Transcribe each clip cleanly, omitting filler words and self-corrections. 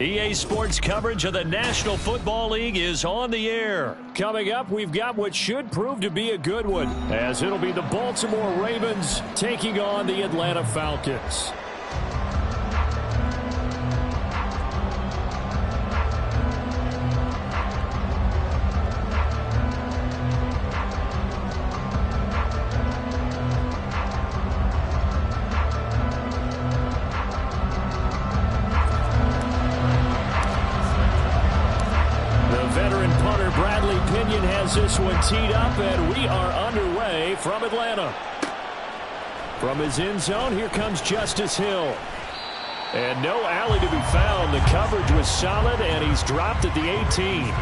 EA Sports coverage of the National Football League is on the air. Coming up, we've got what should prove to be a good one, as it'll be the Baltimore Ravens taking on the Atlanta Falcons. This one teed up, and we are underway from Atlanta. From his end zone, here comes Justice Hill. And no alley to be found. The coverage was solid, and he's dropped at the 18.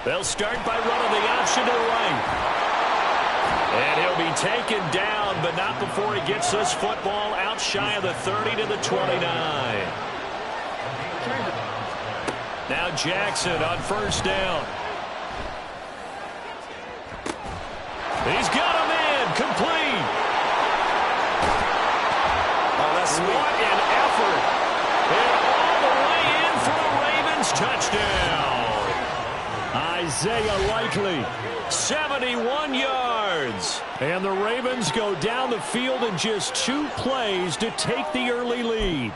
They'll start by running the option to the right. And he'll be taken down, but not before he gets this football out shy of the 30 to the 29. Now Jackson on first down. He's got him in. Complete. Oh, that's sweet. What an effort. And all the way in for the Ravens. Touchdown. Isaiah Likely, 71 yards. And the Ravens go down the field in just 2 plays to take the early lead.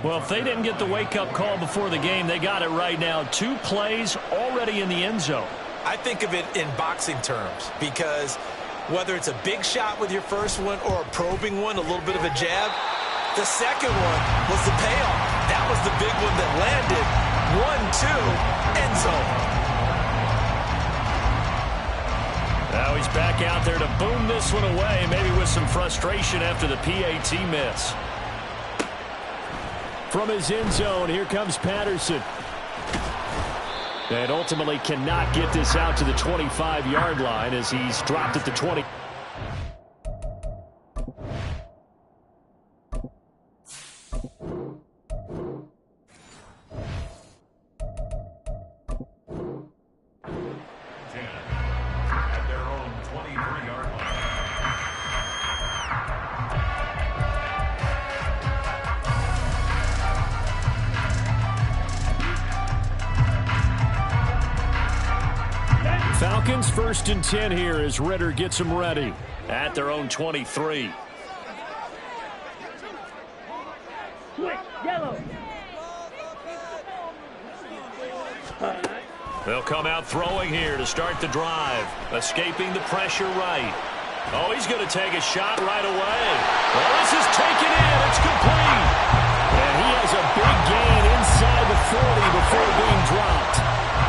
Well, if they didn't get the wake-up call before the game, they got it right now. 2 plays already in the end zone. I think of it in boxing terms, because whether it's a big shot with your first one or a probing one, a little bit of a jab, the second one was the payoff. That was the big one that landed. 1-2, end zone. Now he's back out there to boom this one away, maybe with some frustration after the PAT miss. From his end zone, here comes Patterson. And ultimately cannot get this out to the 25-yard line as he's dropped at the 20. Falcons 1st and 10 here as Ritter gets them ready at their own 23. They'll come out throwing here to start the drive, escaping the pressure right. Oh, he's going to take a shot right away. Well, this is taken in. It's complete. And he has a big gain inside the 40 before being dropped.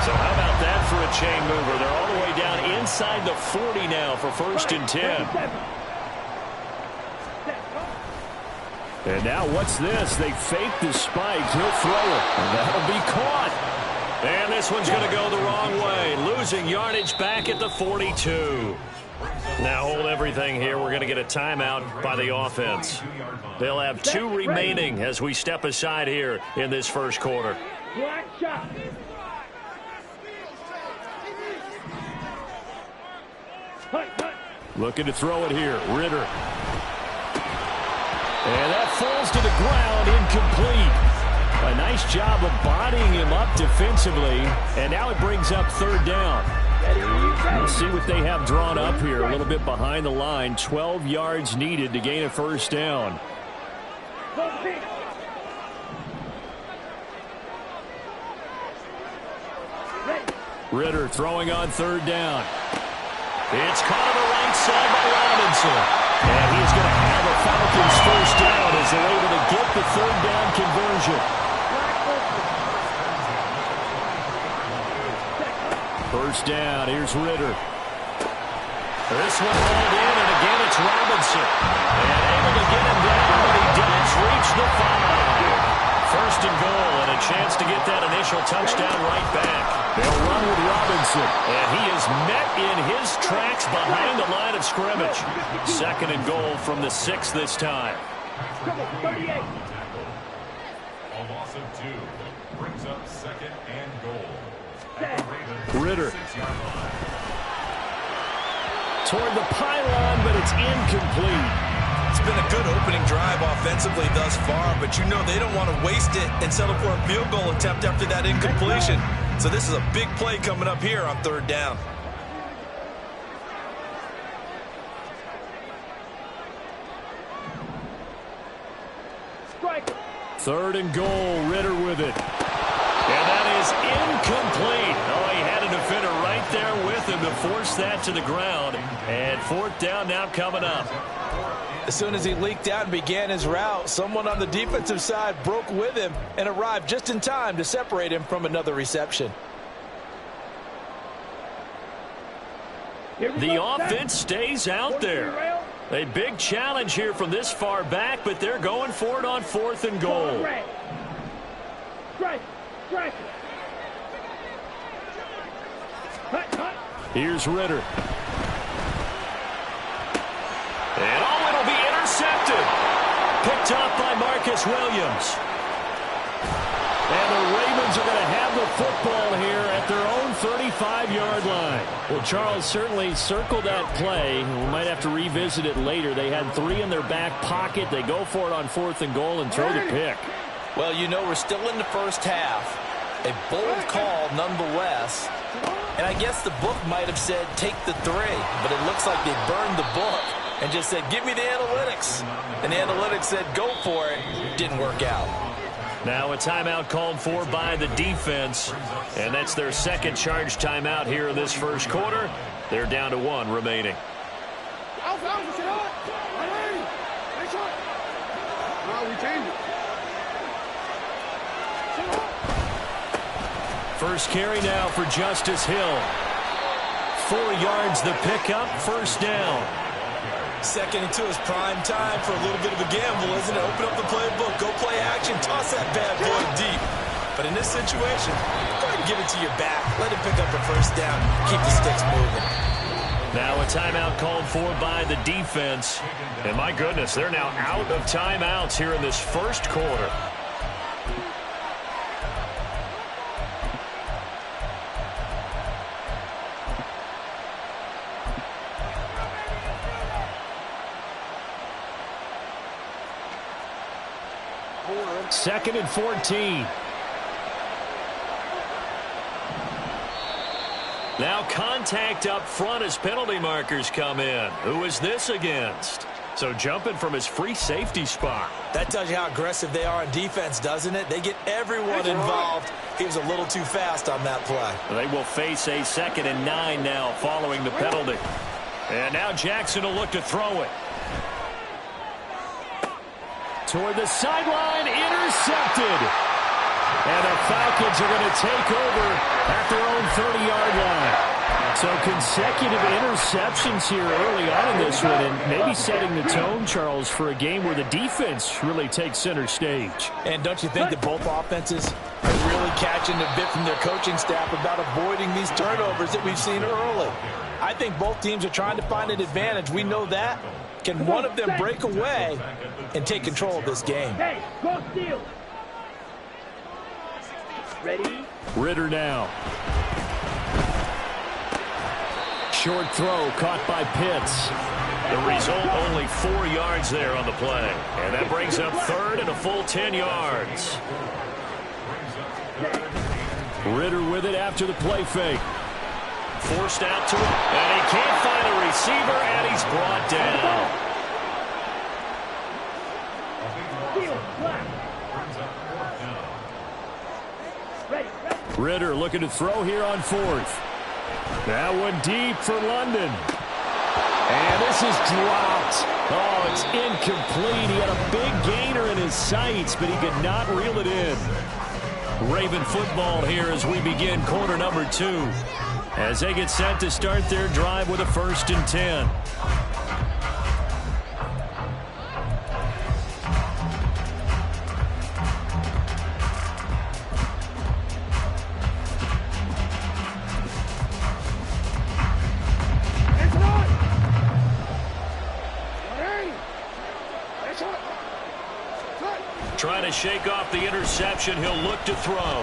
So how about that for a chain mover? They're all the way down inside the 40 now for 1st and 10. And now what's this? They fake the spike. He'll throw it. And that'll be caught. And this one's going to go the wrong way. Losing yardage back at the 42. Now hold everything here. We're going to get a timeout by the offense. They'll have 2 remaining as we step aside here in this first quarter. Looking to throw it here. Ritter. And that falls to the ground, incomplete. A nice job of bodying him up defensively. And now it brings up 3rd down. We'll see what they have drawn up here. A little bit behind the line. 12 yards needed to gain a 1st down. Ritter throwing on 3rd down. It's caught on the right side by Robinson. And he's going to have a Falcons 1st down as they're able to get the 3rd down conversion. 1st down, here's Ritter. This one hauled in, and again it's Robinson. And able to get him down, but he does reach the 5. First and goal, and a chance to get that initial touchdown right back. They'll run with Robinson. And he is met in his tracks behind the line of scrimmage. Second and goal from the 6 this time. A loss of 2 brings up second and goal. Ritter. Toward the pylon, but it's incomplete. It's been a good opening drive offensively thus far, but you know they don't want to waste it and settle for a field goal attempt after that incompletion. So this is a big play coming up here on third down. Third and goal, Ritter with it. And that is incomplete. Oh, he had a defender right there with him to force that to the ground. And fourth down now coming up. As soon as he leaked out and began his route, someone on the defensive side broke with him and arrived just in time to separate him from another reception. The offense stays out there. A big challenge here from this far back, but they're going for it on fourth and goal. Here's Ritter. And oh, it'll be intercepted. Picked off by Marcus Williams. And the Ravens are going to have the football here at their own 35-yard line. Well, Charles certainly circled that play. We might have to revisit it later. They had 3 in their back pocket. They go for it on fourth and goal and throw the pick. Well, you know, we're still in the first half. A bold call nonetheless. And I guess the book might have said take the 3, but it looks like they burned the book and just said give me the analytics. And the analytics said go for it. Didn't work out. Now a timeout called for by the defense, and that's their second charge timeout here in this first quarter. They're down to 1 remaining. First carry now for Justice Hill. 4 yards the pickup, first down. Second into his prime time for a little bit of a gamble, isn't it? Open up the playbook, go play action, toss that bad boy deep. But in this situation, go ahead and give it to your back. Let him pick up a first down. Keep the sticks moving. Now a timeout called for by the defense. And my goodness, they're now out of timeouts here in this first quarter. Second and 14. Now contact up front as penalty markers come in. Who is this against? So jumping from his free safety spot. That tells you how aggressive they are on defense, doesn't it? They get everyone involved. He was a little too fast on that play. They will face a 2nd and 9 now following the penalty. And now Jackson will look to throw it. Toward the sideline, intercepted. And the Falcons are going to take over at their own 30-yard line. So consecutive interceptions here early on in this one, and maybe setting the tone, Charles, for a game where the defense really takes center stage. And don't you think that both offenses are really catching a bit from their coaching staff about avoiding these turnovers that we've seen early? I think both teams are trying to find an advantage. We know that. Can one of them break away and take control of this game? Hey, go steal. Ready? Ritter now. Short throw caught by Pitts. The result, only 4 yards there on the play. And that brings up third and a full 10 yards. Ritter with it after the play fake. Forced out to him, and he can't find a receiver, and he's brought down. Ritter looking to throw here on fourth. That one deep for London. And this is dropped. Oh, it's incomplete. He had a big gainer in his sights, but he could not reel it in. Raven football here as we begin quarter number 2. As they get set to start their drive with a 1st and 10. trying to shake off the interception. He'll look to throw.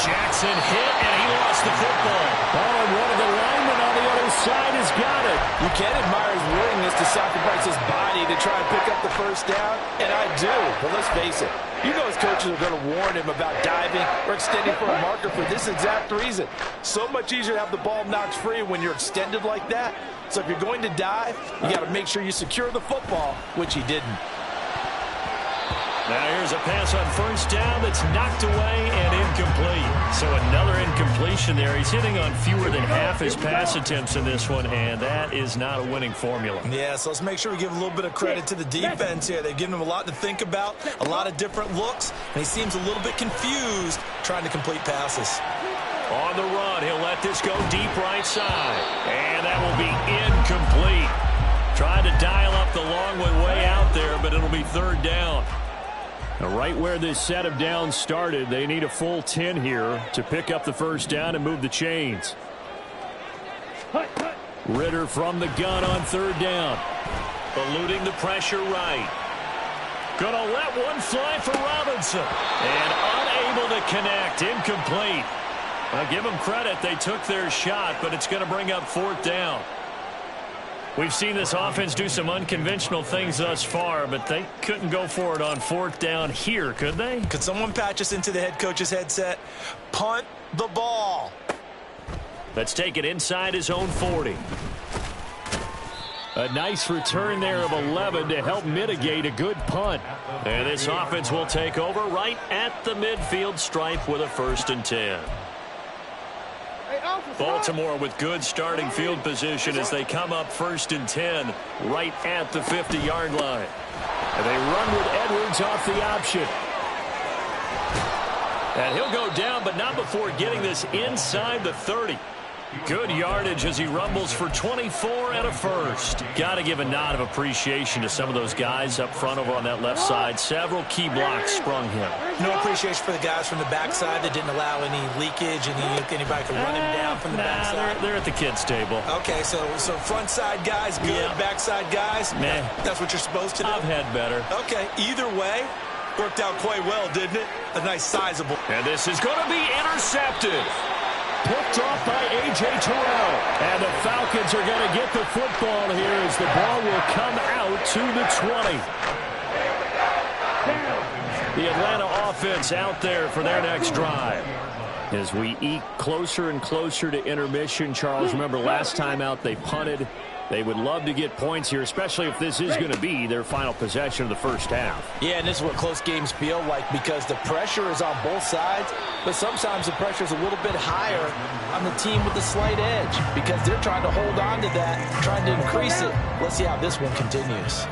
Jackson hit, and he lost the football. Oh, and one of the linemen on the other side has got it. You can admire his willingness to sacrifice his body to try and pick up the first down, and I do. But let's face it, you know his coaches are going to warn him about diving or extending for a marker for this exact reason. So much easier to have the ball knocked free when you're extended like that. So if you're going to dive, you got to make sure you secure the football, which he didn't. Now here's a pass on first down that's knocked away and incomplete. So another incompletion there. He's hitting on fewer than half his pass attempts in this one, and that is not a winning formula. Yeah, so let's make sure we give a little bit of credit to the defense here. They've given him a lot to think about, a lot of different looks, and he seems a little bit confused trying to complete passes. On the run, he'll let this go deep right side, and that will be incomplete. Trying to dial up the long one way out there, but it'll be third down. Right where this set of downs started, they need a full 10 here to pick up the first down and move the chains. Ritter from the gun on third down. Eluding the pressure right. Gonna let one fly for Robinson. And unable to connect. Incomplete. I'll give them credit. They took their shot, but it's going to bring up fourth down. We've seen this offense do some unconventional things thus far, but they couldn't go for it on fourth down here, could they? Could someone patch us into the head coach's headset? Punt the ball. Let's take it inside his own 40. A nice return there of 11 to help mitigate a good punt. And this offense will take over right at the midfield stripe with a 1st and 10. Baltimore with good starting field position as they come up 1st and 10 right at the 50-yard line. And they run with Edwards off the option. And he'll go down, but not before getting this inside the 30. Good yardage as he rumbles for 24 and a first. Got to give a nod of appreciation to some of those guys up front over on that left side. Several key blocks sprung him. No appreciation for the guys from the backside that didn't allow any leakage and anybody could run him down from the backside. They're at the kids' table. Okay, so front side guys, good. Yeah. Backside guys, nah. That's what you're supposed to do? I've had better. Okay, either way, worked out quite well, didn't it? A nice sizable. And this is going to be intercepted. Picked off by A.J. Terrell. And the Falcons are going to get the football here as the ball will come out to the 20. The Atlanta offense out there for their next drive. As we eke closer and closer to intermission, Charles, remember last time out they punted. They would love to get points here, especially if this is going to be their final possession of the first half. Yeah, and this is what close games feel like because the pressure is on both sides, but sometimes the pressure is a little bit higher on the team with the slight edge because they're trying to hold on to that, trying to increase it. Let's see how this one continues.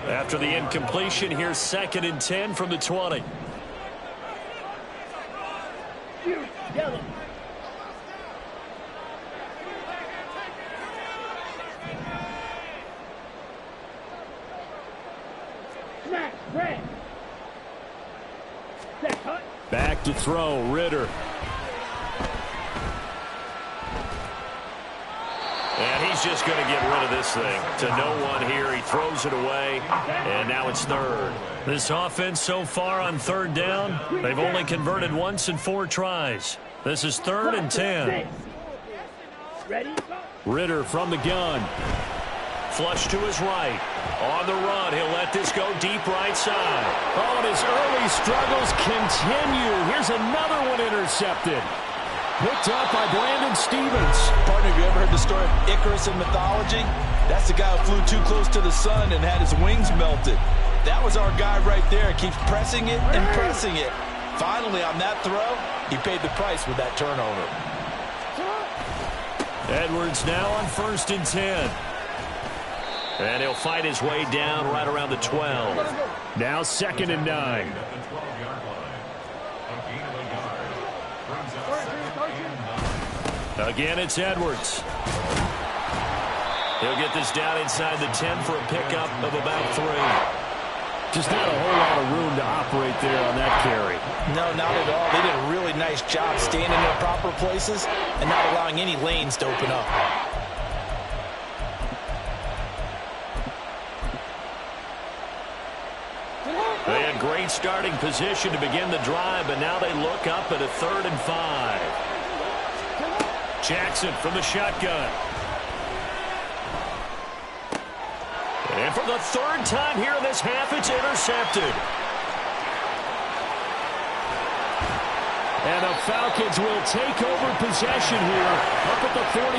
After the incompletion, here's 2nd and 10 from the 20. Yellow. Red. Back to throw, Ritter. And he's just going to get rid of this thing. To no one here. He throws it away, and now it's 3rd. This offense so far on 3rd down, they've only converted once in 4 tries. This is 3rd and 10. Ready? Ritter from the gun. Flush to his right. On the run, he'll let this go deep right side. Oh, and his early struggles continue. Here's another one intercepted. Picked up by Brandon Stevens. Partner, have you ever heard the story of Icarus in mythology? That's the guy who flew too close to the sun and had his wings melted. That was our guy right there. Keeps pressing it and pressing it. Finally, on that throw, he paid the price with that turnover. Edwards now on 1st and 10. And he'll fight his way down right around the 12. Now 2nd and 9. Again, it's Edwards. He'll get this down inside the 10 for a pickup of about 3. Just not a whole lot of room to operate there on that carry. No, not at all. They did a really nice job standing in their proper places and not allowing any lanes to open up. had great starting position to begin the drive, but now they look up at a 3rd and 5. Jackson from the shotgun. And for the 3rd time here in this half, it's intercepted. And the Falcons will take over possession here up at the 44.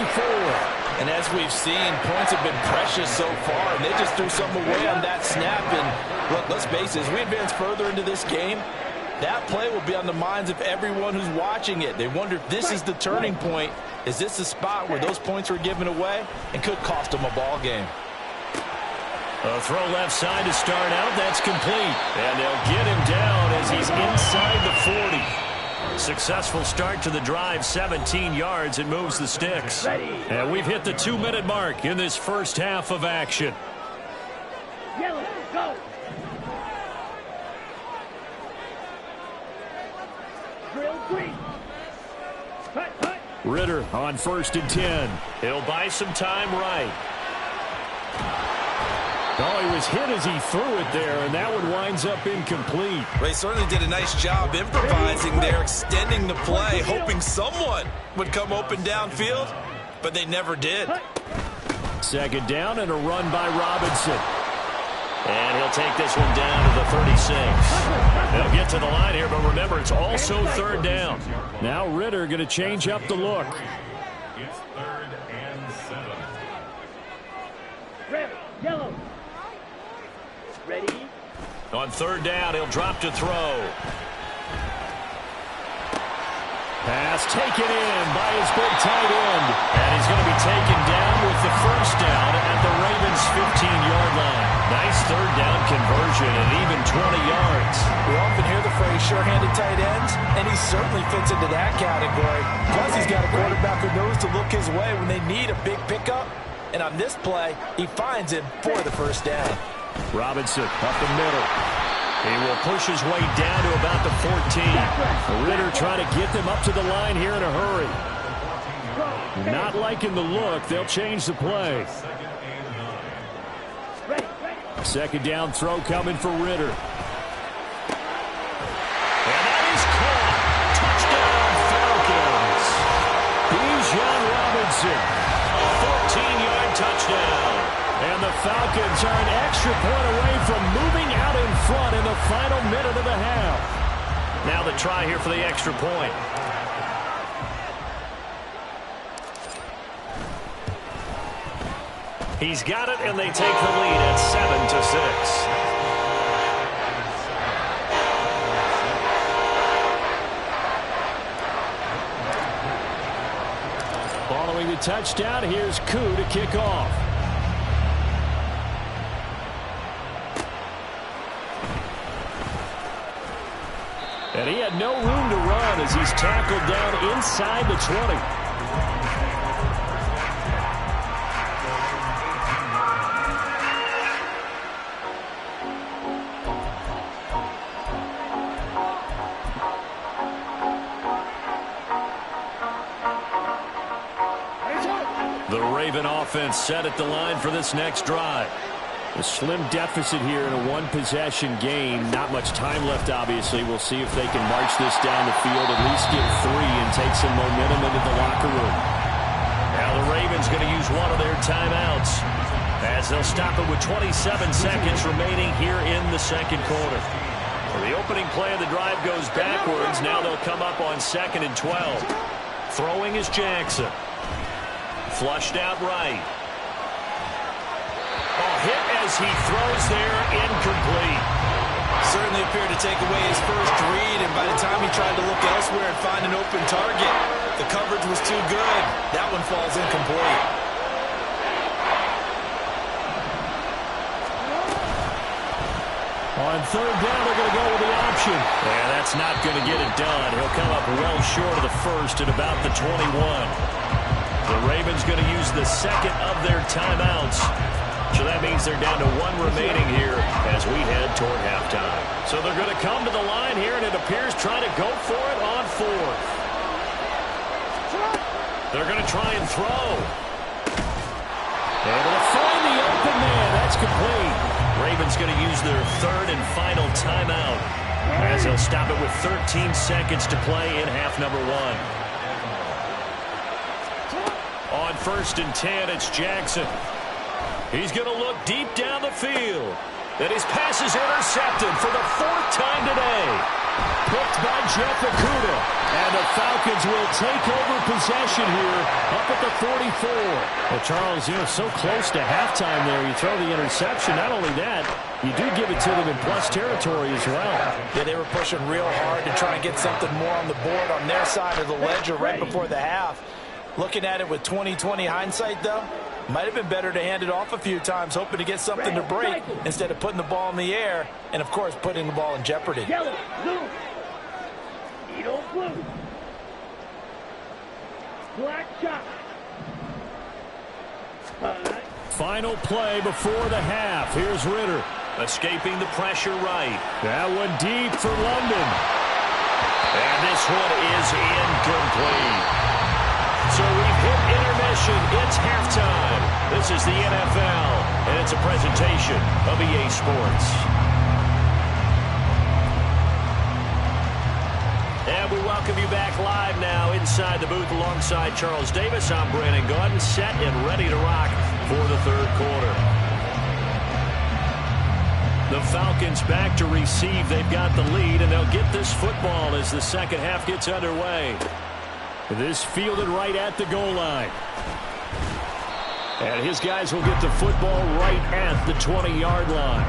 And as we've seen, points have been precious so far, and they just threw some away on that snap. And look, let's face it, as we advance further into this game, that play will be on the minds of everyone who's watching it. They wonder if this is the turning point. Is this the spot where those points were given away and could cost them a ball game? A throw left side to start out. That's complete. And they'll get him down as he's inside the 40. Successful start to the drive, 17 yards. It moves the sticks. And we've hit the 2-minute mark in this first half of action. Yellow, go. Drill green. Cut, cut. Ritter on 1st and 10. He'll buy some time right. Oh, he was hit as he threw it there, and that one winds up incomplete. They certainly did a nice job improvising there, extending the play, hoping someone would come open downfield, but they never did. 2nd down and a run by Robinson. And he'll take this one down to the 36. They'll get to the line here, but remember, it's also 3rd down. Now Ritter going to change up the look. It's 3rd and 7. Red, yellow. Ready? On 3rd down, he'll drop to throw. Pass taken in by his big tight end. And he's going to be taken down with the 1st down at the Ravens' 15-yard line. Nice 3rd down conversion and even 20 yards. We often hear the phrase sure-handed tight ends, and he certainly fits into that category. Plus, he's got a quarterback who knows to look his way when they need a big pickup. And on this play, he finds him for the 1st down. Robinson up the middle. He will push his way down to about the 14. Ritter trying to get them up to the line here in a hurry. Not liking the look. They'll change the play. 2nd down throw coming for Ritter. And that is caught. Touchdown, Falcons. Bijan Robinson. 14-yard touchdown. And the Falcons are an extra point away from moving out in front in the final minute of the half. Now the try here for the extra point. He's got it, and they take the lead at 7-6. Following the touchdown, here's Koo to kick off. And he had no room to run as he's tackled down inside the 20. The Raven offense set at the line for this next drive. A slim deficit here in a one-possession game. Not much time left, obviously. We'll see if they can march this down the field, at least get 3 and take some momentum into the locker room. Now the Ravens going to use one of their timeouts as they'll stop it with 27 seconds remaining here in the 2nd quarter. Well, the opening play of the drive goes backwards. Now they'll come up on 2nd and 12. Throwing is Jackson. Flushed out right. Hit as he throws there, incomplete. Certainly appeared to take away his first read, and by the time he tried to look elsewhere and find an open target, the coverage was too good. That one falls incomplete. On 3rd down, they're going to go with the option. Yeah, that's not going to get it done. He'll come up well short of the 1st at about the 21. The Ravens going to use the 2nd of their timeouts. So that means they're down to 1 remaining here as we head toward halftime. So they're going to come to the line here, and it appears trying to go for it on 4th. They're going to try and throw. Able to find the open man. That's complete. Ravens going to use their third and final timeout as they'll stop it with 13 seconds to play in half number 1. On 1st and 10, it's Jackson. He's going to look deep down the field. And his pass is intercepted for the 4th time today. Picked by Jeff Okudah. And the Falcons will take over possession here up at the 44. Well, Charles, so close to halftime there. You throw the interception. Not only that, you do give it to them in plus territory as well. Yeah, they were pushing real hard to try and get something more on the board on their side of the ledger right before the half. Looking at it with 20/20 hindsight, though, might have been better to hand it off a few times, hoping to get something to break instead of putting the ball in the air and, of course, putting the ball in jeopardy. Yellow, blue. Edo blue. Black shot. Final play before the half. Here's Ritter. Escaping the pressure right. That one deep for London. And this one is incomplete. So we've hit intermission. It's halftime. This is the NFL, and it's a presentation of EA Sports. And we welcome you back live now inside the booth alongside Charles Davis. I'm Brandon Gaudin, set and ready to rock for the 3rd quarter. The Falcons back to receive. They've got the lead, and they'll get this football as the second half gets underway. This fielded right at the goal line. And his guys will get the football right at the 20-yard line.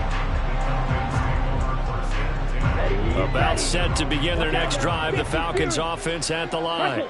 About set to begin their next drive. The Falcons offense at the line.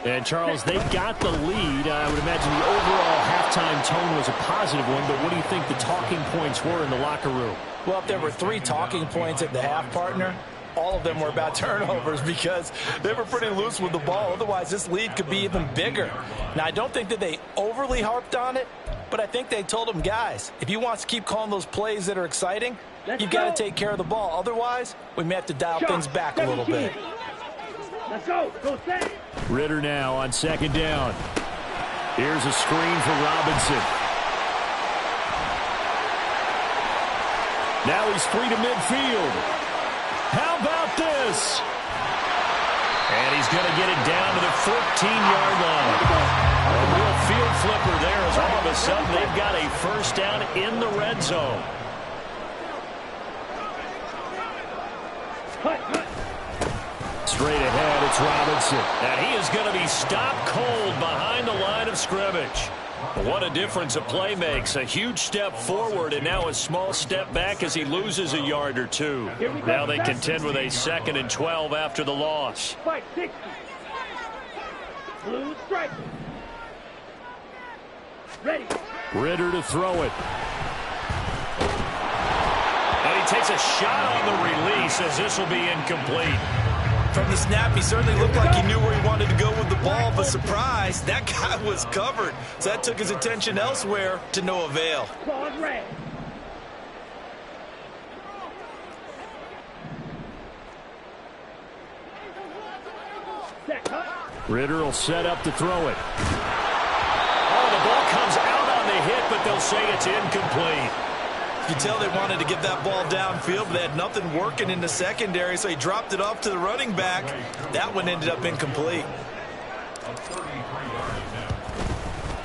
And, Charles, they've got the lead. I would imagine the overall halftime tone was a positive one, but what do you think the talking points were in the locker room? Well, if there were 3 talking points at the half, partner, all of them were about turnovers because they were pretty loose with the ball. Otherwise, this lead could be even bigger. Now, I don't think that they overly harped on it, but I think they told them, guys, if you want to keep calling those plays that are exciting, you've got to take care of the ball. Otherwise, we may have to dial things back a little bit. Let's go. Go set. Ritter now on 2nd down. Here's a screen for Robinson. Now he's free to midfield. How about this? And he's going to get it down to the 14-yard line. A real field flipper there as all of a sudden they've got a first down in the red zone. Straight ahead, it's Robinson. And he is going to be stopped cold behind the line of scrimmage. What a difference a play makes. A huge step forward and now a small step back as he loses a yard or 2. Now they contend with a 2nd and 12 after the loss. 560. Blue stripe. Ready. Ritter to throw it. And he takes a shot on the release as this will be incomplete. From the snap, he certainly looked like he knew where he wanted to go with the ball, but surprise, that guy was covered. So that took his attention elsewhere to no avail. Claws red. Ritter will set up to throw it. Oh, the ball comes out on the hit, but they'll say it's incomplete. You can tell they wanted to get that ball downfield, but they had nothing working in the secondary, so he dropped it off to the running back. That one ended up incomplete.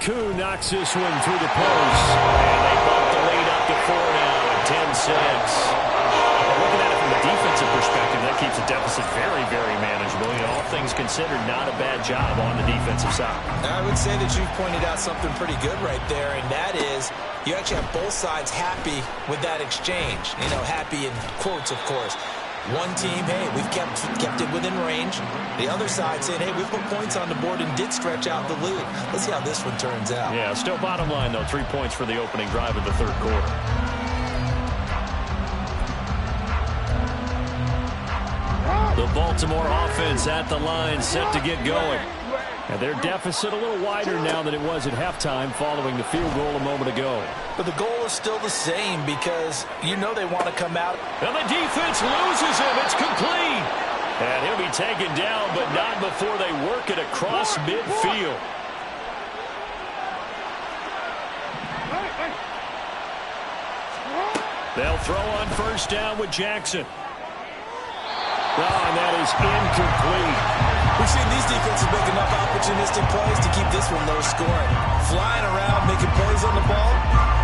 Koo knocks this one through the post. And they bump the lead up to 4 now at 10-6. Looking at it from a defensive perspective, that keeps the deficit very, very manageable. All things considered, not a bad job on the defensive side. I would say that you've pointed out something pretty good right there, and that is you actually have both sides happy with that exchange. Happy in quotes, of course. One team, hey, we've kept it within range. The other side saying, hey, we put points on the board and did stretch out the lead. Let's see how this one turns out. Yeah, still bottom line, though. 3 points for the opening drive of the 3rd quarter. The Baltimore offense at the line, set to get going. And their deficit a little wider now than it was at halftime following the field goal a moment ago. But the goal is still the same because they want to come out. And the defense loses him. It's complete. And he'll be taken down, but not before they work it across midfield. They'll throw on first down with Jackson. And that is incomplete. We've seen these defenses make enough opportunistic plays to keep this one low scoring. Flying around, making plays on the ball,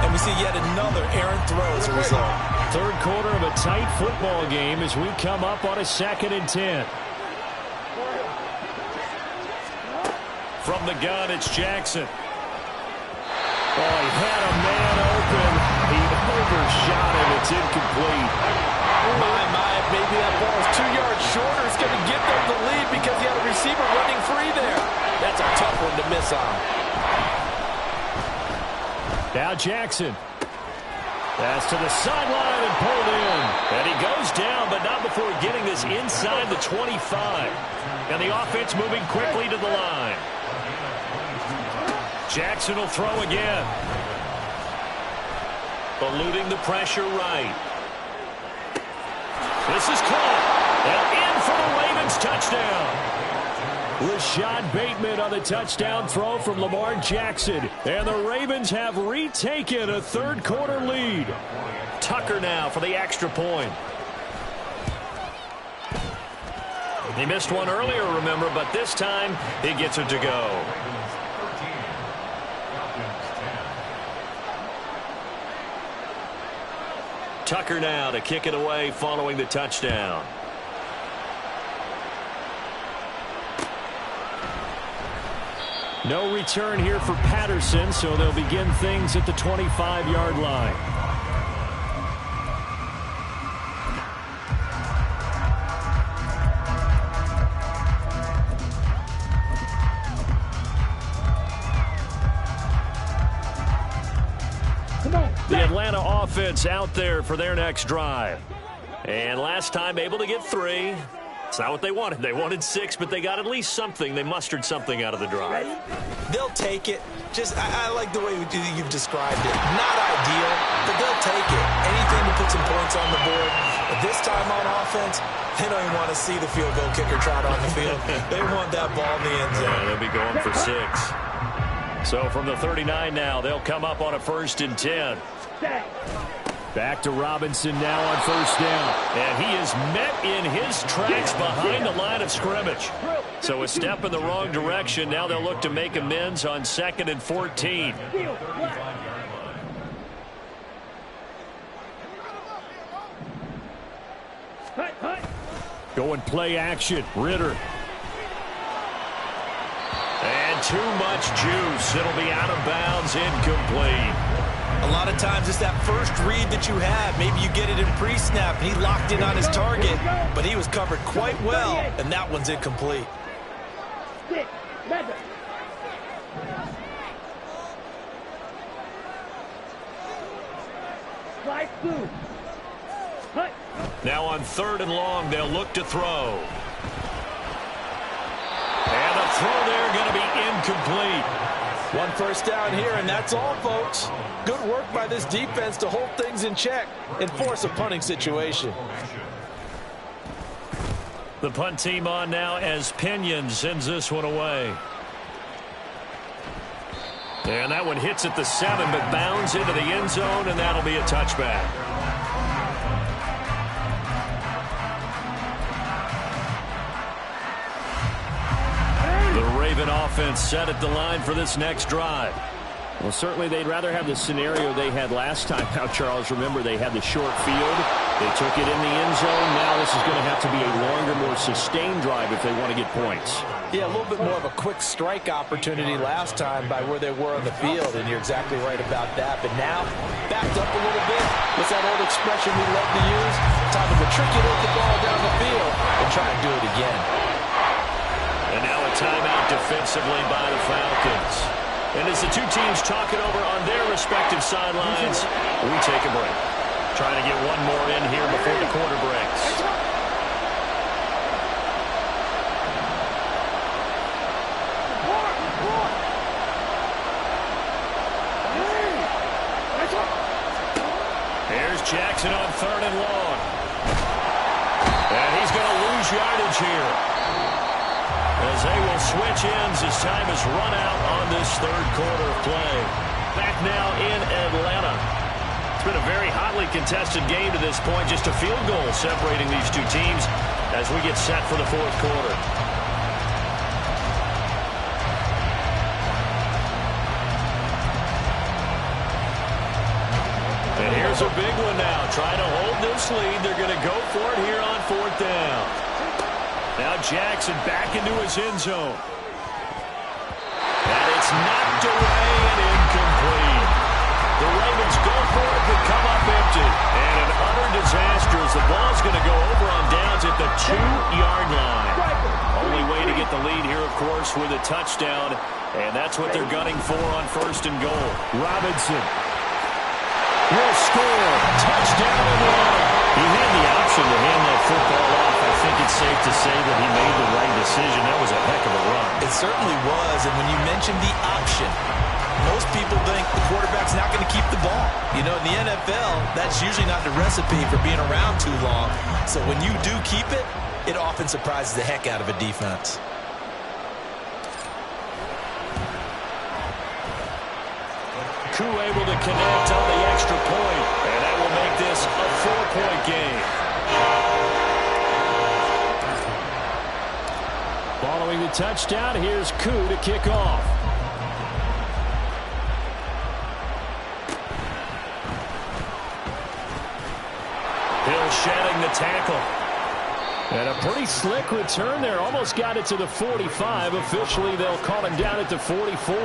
and we see yet another errant throw as a result. Third quarter of a tight football game as we come up on a 2nd and 10. From the gun, it's Jackson. Oh, he had a man open. He overshot him. It's incomplete. Maybe that ball is 2 yards shorter. It's going to give them the lead because he had a receiver running free there. That's a tough one to miss on. Now Jackson. Pass to the sideline and pulled in. And he goes down, but not before getting this inside the 25. And the offense moving quickly to the line. Jackson will throw again. Eluding the pressure right. This is caught. And in for the Ravens touchdown. Rashad Bateman on the touchdown throw from Lamar Jackson. And the Ravens have retaken a third quarter lead. Tucker now for the extra point. He missed one earlier, remember, but this time he gets it to go. Tucker now to kick it away following the touchdown. No return here for Patterson, so they'll begin things at the 25-yard line. The Atlanta offense out there for their next drive. And last time able to get 3. It's not what they wanted. They wanted 6, but they got at least something. They mustered something out of the drive. They'll take it. I like the way you've described it. Not ideal, but they'll take it. Anything to put some points on the board. But this time on offense, they don't even want to see the field goal kicker trot on the field. They want that ball in the end zone. Yeah, they'll be going for 6. So from the 39 now, they'll come up on a 1st and 10. Back to Robinson now on first down. And he is met in his tracks behind the line of scrimmage. So a step in the wrong direction. Now they'll look to make amends on 2nd and 14. Going play action. Ritter. And too much juice. It'll be out of bounds, incomplete. A lot of times it's that first read that you have. Maybe you get it in pre-snap, and he locked in on his target, but he was covered quite well, and that one's incomplete. Now on 3rd and long, they'll look to throw. And the throw there going to be incomplete. 1 first down here, and that's all, folks. Good work by this defense to hold things in check and force a punting situation. The punt team on now as Pinion sends this one away. And that one hits at the 7, but bounds into the end zone, and that'll be a touchback. The Raven offense set at the line for this next drive. Well, certainly they'd rather have the scenario they had last time. Now, Charles, remember, they had the short field. They took it in the end zone. Now this is going to have to be a longer, more sustained drive if they want to get points. Yeah, a little bit more of a quick strike opportunity last time by where they were on the field, and you're exactly right about that. But now, backed up a little bit. What's that old expression we love to use? Time to matriculate the ball down the field and try to do it again. And now a timeout defensively by the Falcons. And as the two teams talk it over on their respective sidelines, we take a break. Trying to get one more in here before the quarter breaks. Here's Jackson on 3rd and long. And he's going to lose yardage here, as they will switch ends as time has run out on this third quarter of play. Back now in Atlanta. been a very hotly contested game to this point. Just a field goal separating these two teams as we get set for the fourth quarter. And here's a big one now. Trying to hold this lead. They're going to go for it here on fourth down. Now Jackson back into his end zone. And it's knocked away and incomplete. The Ravens go for it, but come up empty. And an utter disaster as the ball's going to go over on downs at the 2-yard line. Only way to get the lead here, of course, with a touchdown. And that's what they're gunning for on first and goal. Robinson will score. Touchdown and one. He had the option to hand that football off. I think it's safe to say that he made the right decision. That was a heck of a run. It certainly was. And when you mentioned the option, most people think the quarterback's not going to keep the ball. You know, in the NFL, that's usually not the recipe for being around too long. So when you do keep it, it often surprises the heck out of a defense. Koo able to connect on the extra point, and that will make this a 4-point game. Following the touchdown, here's Koo to kick off. Hill shedding the tackle. And a pretty slick return there. Almost got it to the 45. Officially, they'll call him down at the 44.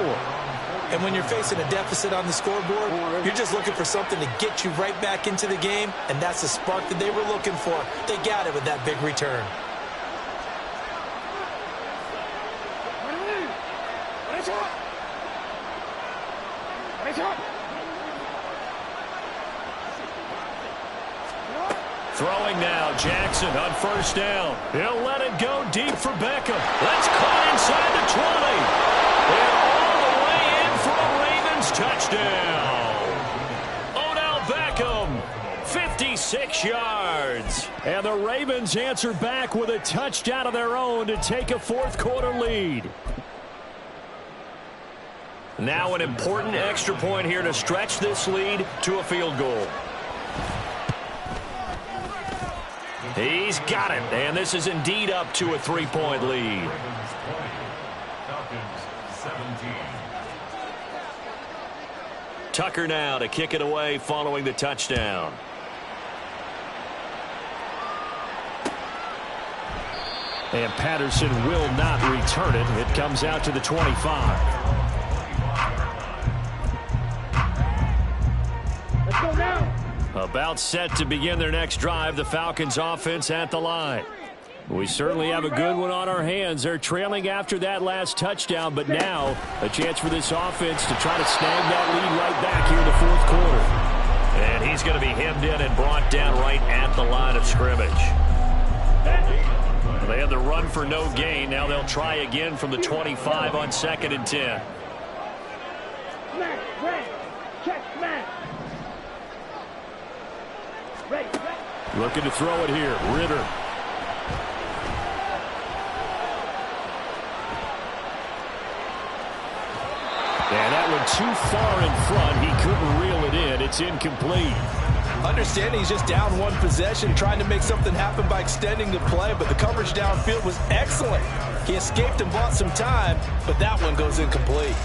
And when you're facing a deficit on the scoreboard, you're just looking for something to get you right back into the game, and that's the spark that they were looking for. They got it with that big return. Throwing now, Jackson on first down. He'll let it go deep for Beckham. That's caught inside the 20. And all the way in for a Ravens touchdown. Odell Beckham, 56 yards. And the Ravens answer back with a touchdown of their own to take a fourth quarter lead. Now an important extra point here to stretch this lead to a field goal. He's got it, and this is indeed up to a 3-point lead. Falcons 17. Tucker now to kick it away following the touchdown. And Patterson will not return it. It comes out to the 25. Let's go now. About set to begin their next drive, the Falcons offense at the line. We certainly have a good one on our hands. They're trailing after that last touchdown, but now a chance for this offense to try to snag that lead right back here in the fourth quarter. And he's going to be hemmed in and brought down right at the line of scrimmage. They had the run for no gain. Now they'll try again from the 25 on 2nd and 10. Smash, red, check, smash. Ready, ready. Looking to throw it here. Ritter. And that one too far in front. He couldn't reel it in. It's incomplete. Understanding he's just down one possession, trying to make something happen by extending the play, but the coverage downfield was excellent. He escaped and bought some time, but that one goes incomplete.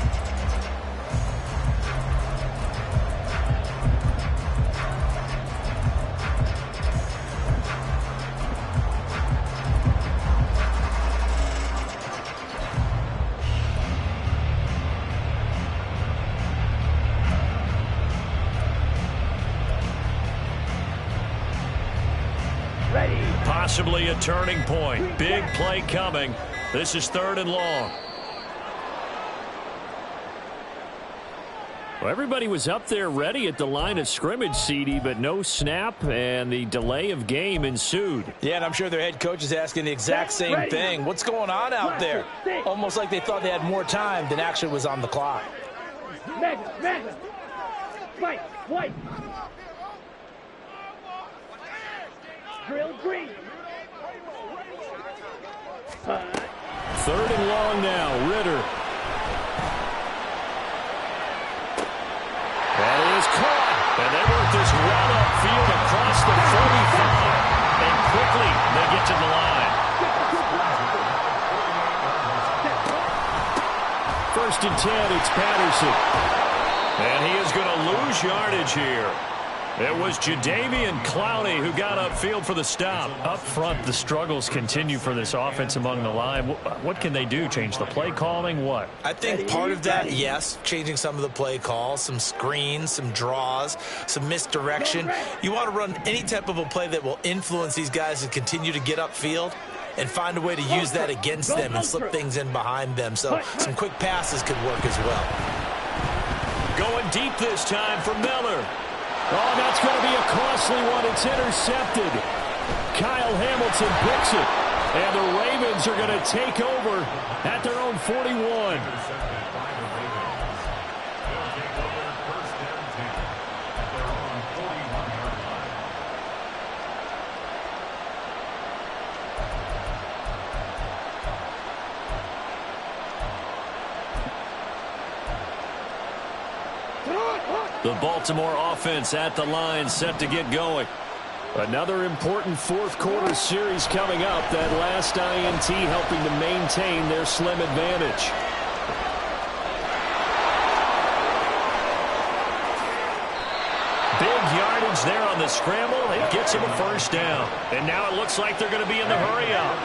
Possibly a turning point. Big play coming. This is 3rd and long. Well, everybody was up there ready at the line of scrimmage, CD, but no snap, and the delay of game ensued. Yeah, and I'm sure their head coach is asking the exact same thing. What's going on out there? Almost like they thought they had more time than actually was on the clock. Mega. White, white. Drill green. 3rd and long now. Ritter. That is caught. And they work this first and 10. It's Patterson. And he is going to lose yardage here. It was Jadeveon Clowney who got upfield for the stop. Up front, the struggles continue for this offense among the line. What can they do? Change the play calling? What? I think part of that, yes, changing some of the play calls, some screens, some draws, some misdirection. You want to run any type of a play that will influence these guys to continue to get upfield and find a way to use that against them and slip things in behind them. So some quick passes could work as well. Going deep this time for Miller. Oh, that's going to be a costly one. It's intercepted. Kyle Hamilton picks it. And the Ravens are going to take over at their own 41. The Baltimore offense at the line, set to get going. Another important fourth quarter series coming up. That last INT helping to maintain their slim advantage. Big yardage there on the scramble. It gets him a first down. And now it looks like they're going to be in the hurry up.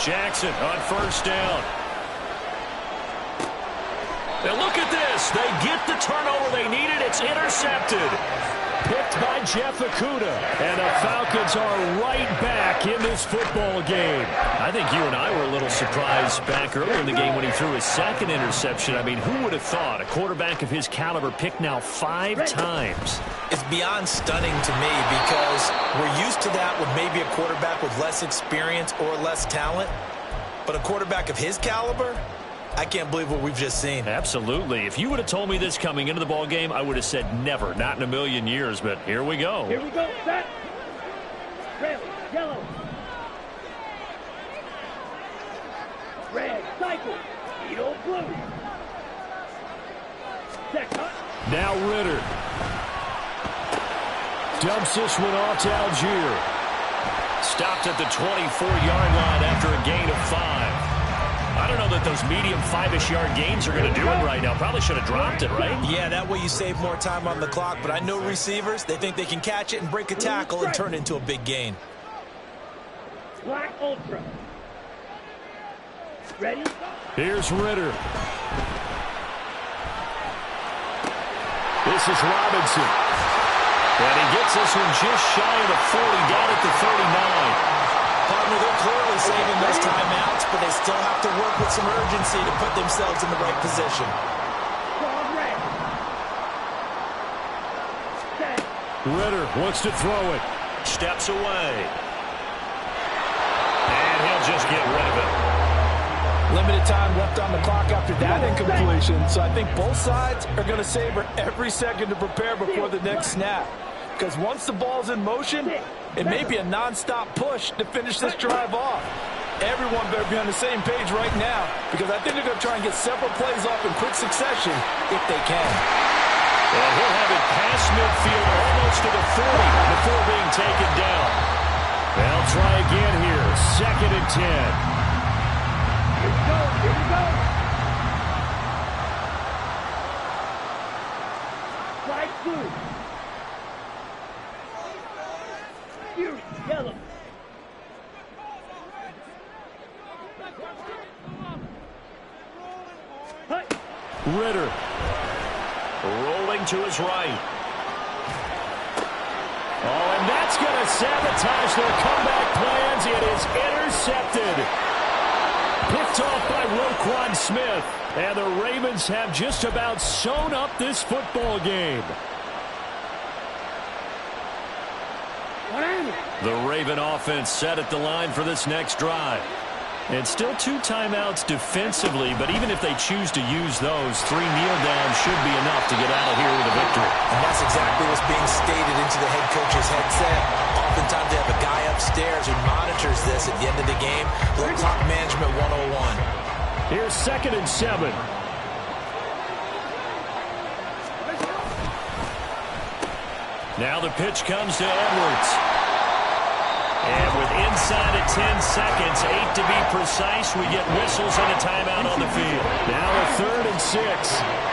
Jackson on first down. Now look at this. They get the turnover they needed. It's intercepted. Picked by Jeff Okudah. And the Falcons are right back in this football game. I think you and I were a little surprised back earlier in the game when he threw his second interception. I mean, who would have thought a quarterback of his caliber picked now 5 times? It's beyond stunning to me because we're used to that with maybe a quarterback with less experience or less talent. But a quarterback of his caliber, I can't believe what we've just seen. Absolutely. If you would have told me this coming into the ball game, I would have said never, not in a million years. But here we go. Here we go. Set. Red, yellow. Red, cycle. Yellow, blue. Set, cut. Now Ritter. Dumps this one off to Algier. Stopped at the 24-yard line after a gain of 5. I don't know that those medium 5-ish yard gains are going to do it right now. Probably should have dropped it, right? Yeah, that way you save more time on the clock. But I know receivers, they think they can catch it and break a tackle and turn it into a big gain. Black Ultra. Ready? Here's Ritter. This is Robinson. And he gets this one just shy of the 40, down at the 39. Partner, they're clearly saving those timeouts, but they still have to work with some urgency to put themselves in the right position. Ritter wants to throw it. Steps away. And he'll just get rid of it. Limited time left on the clock after that incompletion, so I think both sides are going to savor every second to prepare before the next snap. Because once the ball's in motion, it may be a non-stop push to finish this drive off. Everyone better be on the same page right now, because I think they're going to try and get several plays off in quick succession if they can. And he'll have it past midfield almost to the 40 before being taken down. They'll try again here. 2nd and 10. Here we go. Here we go. Flag blue. Fury, yellow. Hut. Ritter. Rolling to his right. Oh, and that's going to sabotage their comeback plans. It is intercepted. Picked off by Roquan Smith. And the Ravens have just about sewn up this football game. The Raven offense set at the line for this next drive. And still 2 timeouts defensively, but even if they choose to use those, 3 kneel downs should be enough to get out of here with a victory. And that's exactly what's being stated into the head coach's headset. Oftentimes they have a guy upstairs who monitors this at the end of the game. Little clock management 101. Here's 2nd and 7. Now the pitch comes to Edwards. And with inside of 10 seconds, 8 to be precise, we get whistles and a timeout on the field. Now a 3rd and 6.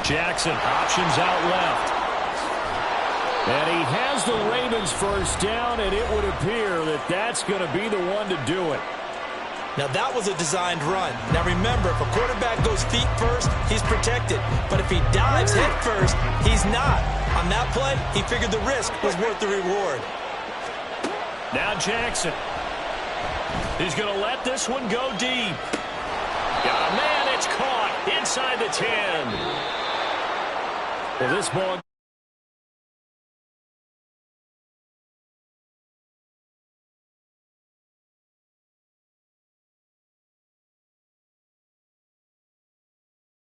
Jackson, options out left. And he has the Ravens first down, and it would appear that that's going to be the one to do it. Now, that was a designed run. Now, remember, if a quarterback goes feet first, he's protected. But if he dives head first, he's not. On that play, he figured the risk was worth the reward. Now Jackson. He's going to let this one go deep. Got a man, it's caught inside the 10. Well, this ball...